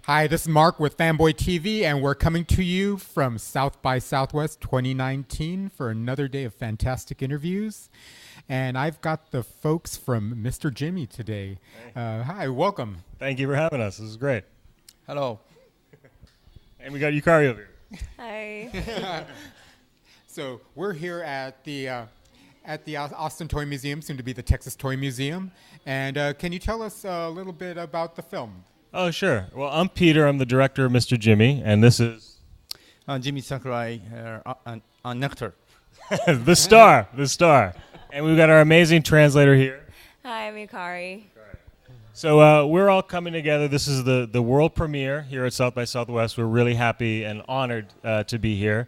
Hi, this is Mark with Fanboy TV, and we're coming to you from South by Southwest 2019 for another day of fantastic interviews. And I've got the folks from Mr. Jimmy today. Hi, welcome. Thank you for having us. This is great. Hello. And we got Yukari over here. Hi. So we're here at the Austin Toy Museum, soon to be the Texas Toy Museum. And can you tell us a little bit about the film? Oh, sure. Well, I'm Peter. I'm the director of Mr. Jimmy, and this is... Jimmy Sakurai, an actor. the star. And we've got our amazing translator here. Hi, I'm Yukari. So we're all coming together. This is the world premiere here at South by Southwest. We're really happy and honored to be here.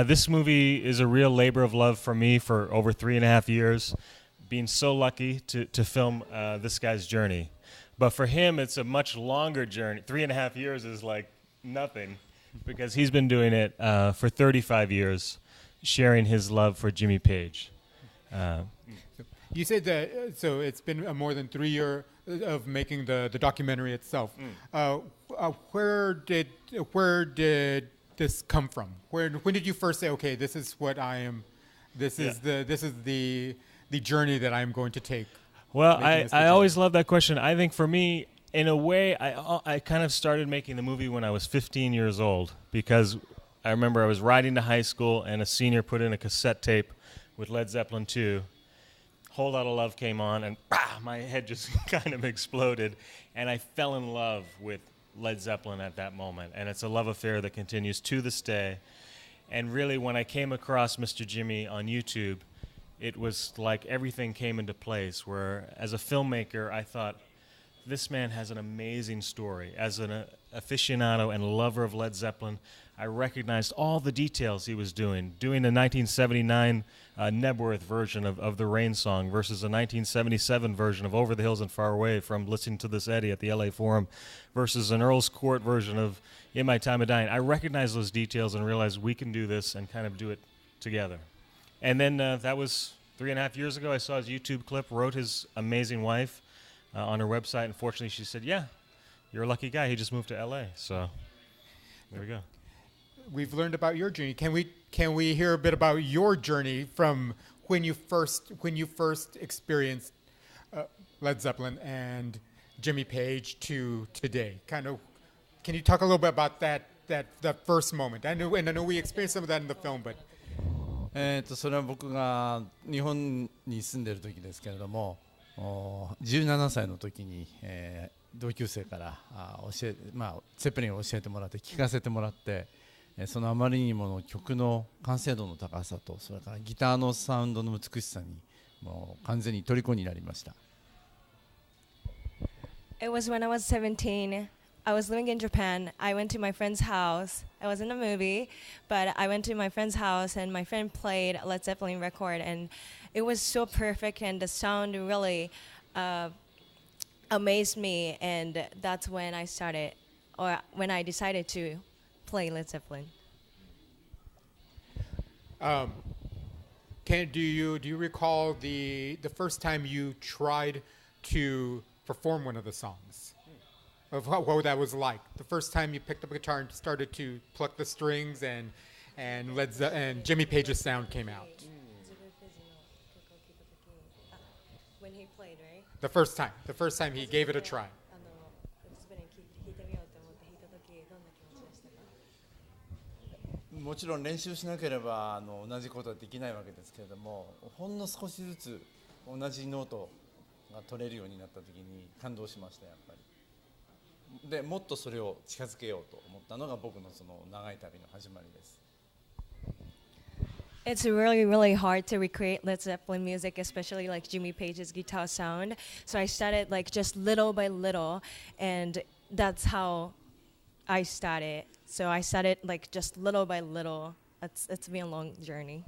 This movie is a real labor of love for me for over 3.5 years, being so lucky to film this guy's journey. But for him, it's a much longer journey. 3.5 years is like nothing because he's been doing it for 35 years, sharing his love for Jimmy Page. You said that, so it's been more than 3 years of making the documentary itself. Where did this come from? When did you first say, okay, this is what I am, this is the journey that I'm going to take? Well, I always love that question. I think for me, in a way, I kind of started making the movie when I was 15 years old because I remember I was riding to high school and a senior put in a cassette tape with Led Zeppelin 2. Whole Lotta Love came on and my head just kind of exploded and I fell in love with Led Zeppelin at that moment. And it's a love affair that continues to this day. And really, when I came across Mr. Jimmy on YouTube, it was like everything came into place where, as a filmmaker, I thought, this man has an amazing story. As an aficionado and lover of Led Zeppelin, I recognized all the details he was doing the 1979 Nebworth version of the Rain Song versus a 1977 version of Over the Hills and Far Away from Listening to This Eddie at the LA Forum versus an Earl's Court version of In My Time of Dying. I recognized those details and realized we can do this and kind of do it together. And then that was 3.5 years ago. I saw his YouTube clip, wrote his amazing wife on her website. Unfortunately, she said, yeah, you're a lucky guy. He just moved to L.A. So there we go. We've learned about your journey. Can we hear a bit about your journey from when you first experienced Led Zeppelin and Jimmy Page to today? Can you talk a little bit about that first moment? I know we experienced some of that in the film, but それは僕が日本に住んでる時ですけれども、17歳の時に、同級生からゼッペリンを教えてもらって聴かせてもらって、そのあまりにもの曲の完成度の高さとそれからギターのサウンドの美しさにもう完全に虜になりました。It was when I was 17. I was living in Japan. I went to my friend's house. I was in a movie, but I went to my friend's house and my friend played a Led Zeppelin record and it was so perfect and the sound really amazed me, and that's when I decided to play Led Zeppelin. Do you recall the first time you tried to perform one of the songs? Of what that was like. The first time you picked up a guitar and started to pluck the strings and Jimmy Page's sound came out. When he played, right? The first time he gave it a try. もちろん練習しなければ同じことはできないわけですけれども、ほんの少しずつ同じノートが取れるようになった時に感動しました。やっぱりでもっとそれを近づけようと思ったのが僕のその長い旅の始まりです。It's really, really hard to recreate Led Zeppelin music, especially like Jimmy Page's guitar sound. So I started like just little by little, and that's how I started. So I started like just little by little. It's been a long journey.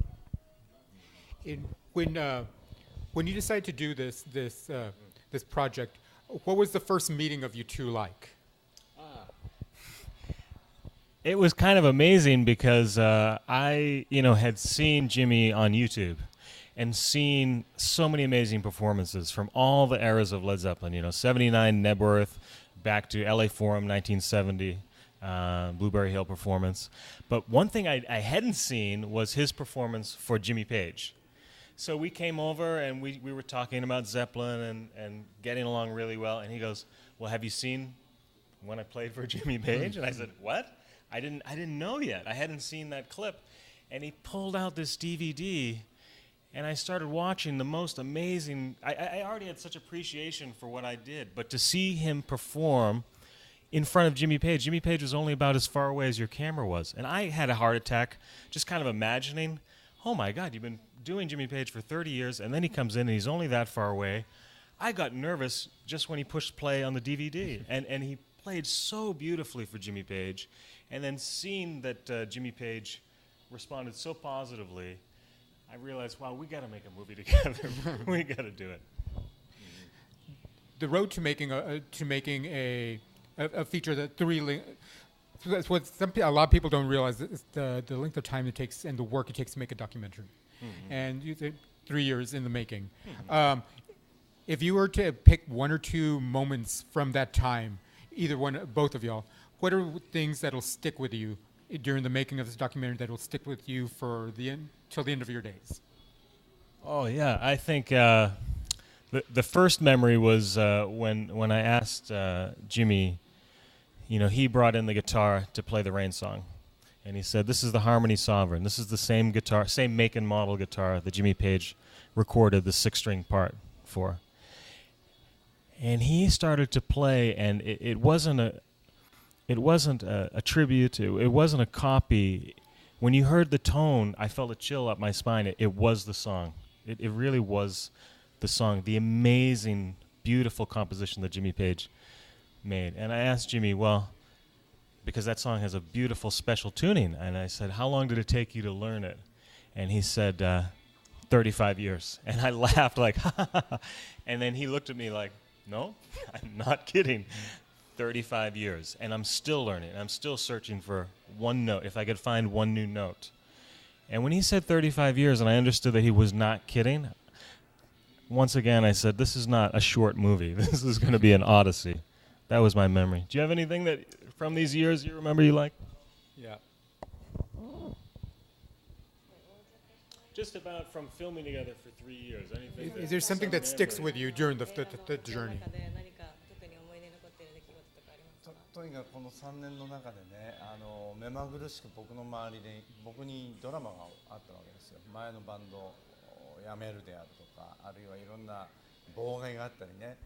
When you decided to do this project, what was the first meeting of you two like? It was kind of amazing because I had seen Jimmy on YouTube and seen so many amazing performances from all the eras of Led Zeppelin. 79 Nebworth, back to LA Forum 1970, Blueberry Hill performance. But one thing I hadn't seen was his performance for Jimmy Page. So we came over and we were talking about Zeppelin and getting along really well. And he goes, "Well, have you seen when I played for Jimmy Page?" And I said, "What? I didn't know yet. I hadn't seen that clip." And he pulled out this DVD, and I started watching the most amazing. I already had such appreciation for what I did, but to see him perform in front of Jimmy Page was only about as far away as your camera was. And I had a heart attack just kind of imagining, oh my God, you've been doing Jimmy Page for 30 years, and then he comes in and he's only that far away. I got nervous just when he pushed play on the DVD, and he played so beautifully for Jimmy Page. And then seeing that Jimmy Page responded so positively, I realized, wow, we got to make a movie together. We got to do it. The road to making a feature that that's what a lot of people don't realize is the length of time it takes and the work it takes to make a documentary. And 3 years in the making. If you were to pick one or two moments from that time, either one, both of y'all, what are things that'll stick with you during the making of this documentary that will stick with you for till the end of your days? Oh yeah, I think the first memory was when I asked Jimmy. He brought in the guitar to play the Rain song. And he said, "This is the Harmony Sovereign. This is the same guitar, same make and model guitar that Jimmy Page recorded the 6-string part for." And he started to play, and it wasn't a tribute. It wasn't a copy. When you heard the tone, I felt a chill up my spine. It was the song. It really was the song. The amazing, beautiful composition that Jimmy Page made. And I asked Jimmy, well, because that song has a beautiful special tuning, and I said, "How long did it take you to learn it?" And he said, 35 years. And I laughed like, ha, ha, ha. And then he looked at me like, "No, I'm not kidding. 35 years. And I'm still learning. I'm still searching for one note, if I could find one new note." And when he said 35 years, and I understood that he was not kidding, once again I said, this is not a short movie. This is going to be an odyssey. That was my memory. Do you have anything that from these years you remember you like? Yeah. Just about from filming together for 3 years. Anything? Is there something that sticks with you during the journey? とにかくこの3年の中でね、目まぐるしく僕の周りで僕にドラマがあったわけですよ。前のバンドを辞めるであるとか、あるいはいろんな妨害があったりね、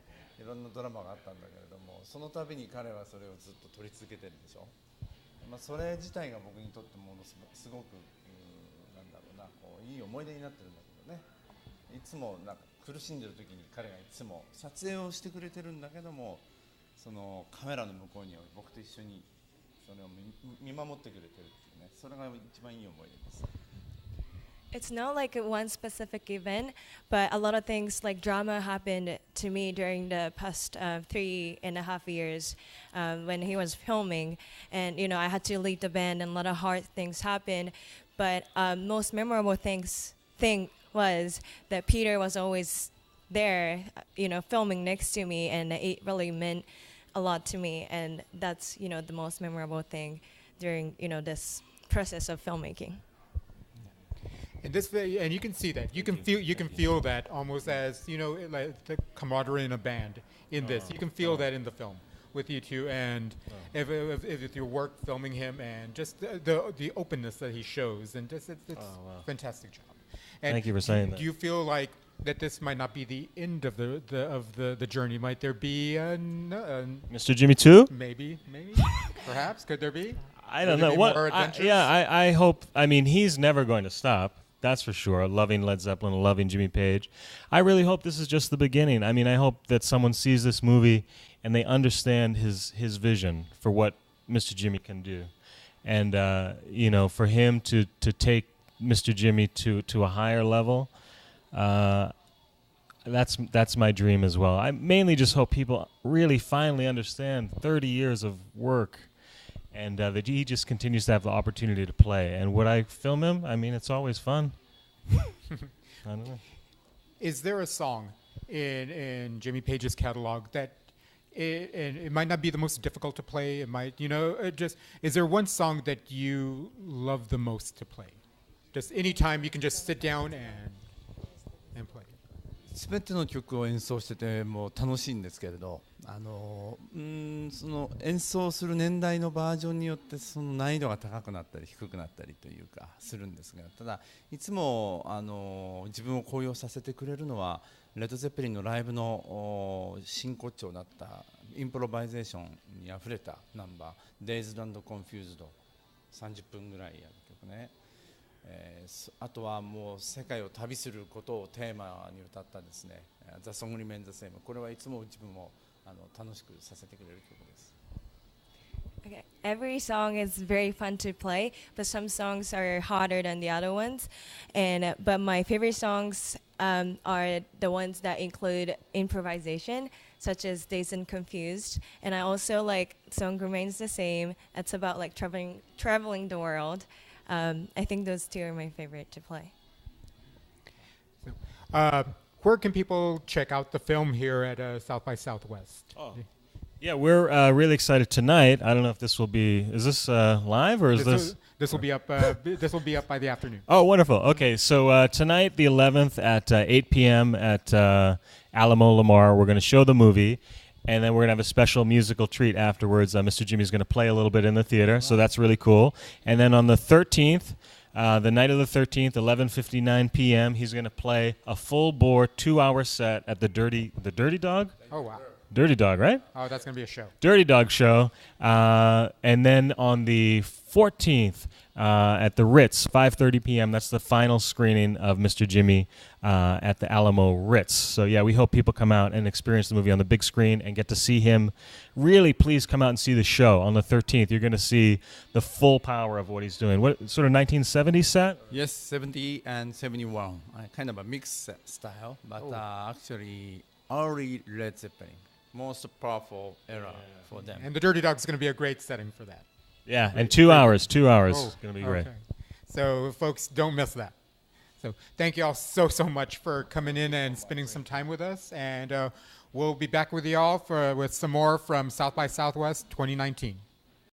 いろんなドラマがあったんだけれども、その度に彼はそれをずっと撮り続けてるでしょ。それ自体が僕にとってものすごくなんだろうな、こういい思い出になってるんだけどね。いつもなんか苦しんでる時に彼がいつも撮影をしてくれてるんだけども、そのカメラの向こうには僕と一緒にそれを見守ってくれてるっていうね、それが一番いい思い出です。It's not like one specific event, but a lot of things like drama happened to me during the past 3.5 years when he was filming. And, I had to lead the band and a lot of hard things happened. But most memorable thing was that Peter was always there, filming next to me. And it really meant a lot to me. And that's, the most memorable thing during, this process of filmmaking. And you can see that. You can feel that almost as like the camaraderie in a band. In this, you can feel that in the film with you two, and if your work filming him, and just the openness that he shows, and just it's fantastic job. And thank you for saying that. Do you feel like that this might not be the end of the journey? Might there be Mr. Jimmy 2? Maybe, perhaps. Could there be? I don't know. I hope. I mean, he's never going to stop. That's for sure. Loving Led Zeppelin, loving Jimmy Page. I really hope this is just the beginning. I mean, I hope that someone sees this movie and they understand his vision for what Mr. Jimmy can do. And, for him to take Mr. Jimmy to a higher level, that's my dream as well. I mainly just hope people really finally understand 30 years of work. And that he just continues to have the opportunity to play. And would I film him? I mean, it's always fun. I don't know. Is there a song in Jimmy Page's catalog that it might not be the most difficult to play. It might, just, is there one song that you love the most to play? Just anytime you can just sit down and play. すべての曲を演奏しててもう楽しいんですけれど、その演奏する年代のバージョンによってその難易度が高くなったり低くなったりというかするんですが、ただいつも自分を高揚させてくれるのはレッド・ゼッペリンのライブの真骨頂だったインプロバイゼーションにあふれたナンバー Dazed and Confused 30分ぐらいやる曲ね。あとはもう世界を旅することをテーマに歌ったですね The Song Remains the Same これはいつも自分を楽しくさせてくれる曲です。Okay. Every song is very fun to play, but some songs are harder than the other ones. But my favorite songs are the ones that include improvisation, such as Dazed and Confused. And I also like Song Remains the Same. It's about like traveling the world. I think those two are my favorite to play. Where can people check out the film here at South by Southwest? Yeah, we're really excited tonight. I don't know if this will be. Is this live or is this? This will be up. This will be up by the afternoon. Oh, wonderful. Okay, so tonight, the 11th at 8 p.m. at Alamo Lamar, we're going to show the movie. And then we're going to have a special musical treat afterwards. Mr. Jimmy's going to play a little bit in the theater, so that's really cool. And then on the 13th, the night of the 13th, 11:59 p.m., he's going to play a full-bore 2-hour set at the Dirty Dog? Oh, wow. Dirty Dog, right? Oh, that's going to be a show. Dirty Dog show. And then on the 14th, at the Ritz, 5:30 p.m., that's the final screening of Mr. Jimmy at the Alamo Ritz. So, yeah, we hope people come out and experience the movie on the big screen and get to see him. Really, please come out and see the show on the 13th. You're going to see the full power of what he's doing. What sort of 1970s set? Yes, 70 and 71. Kind of a mixed style, but actually early Led Zeppelin. Most powerful era for them. And the Dirty Dog is going to be a great setting for that. Yeah, and 2 hours. 2 hours. Oh, It's going to be great. okay. So, folks, don't miss that. So, thank you all so much for coming in and spending some time with us. And we'll be back with you all with some more from South by Southwest 2019.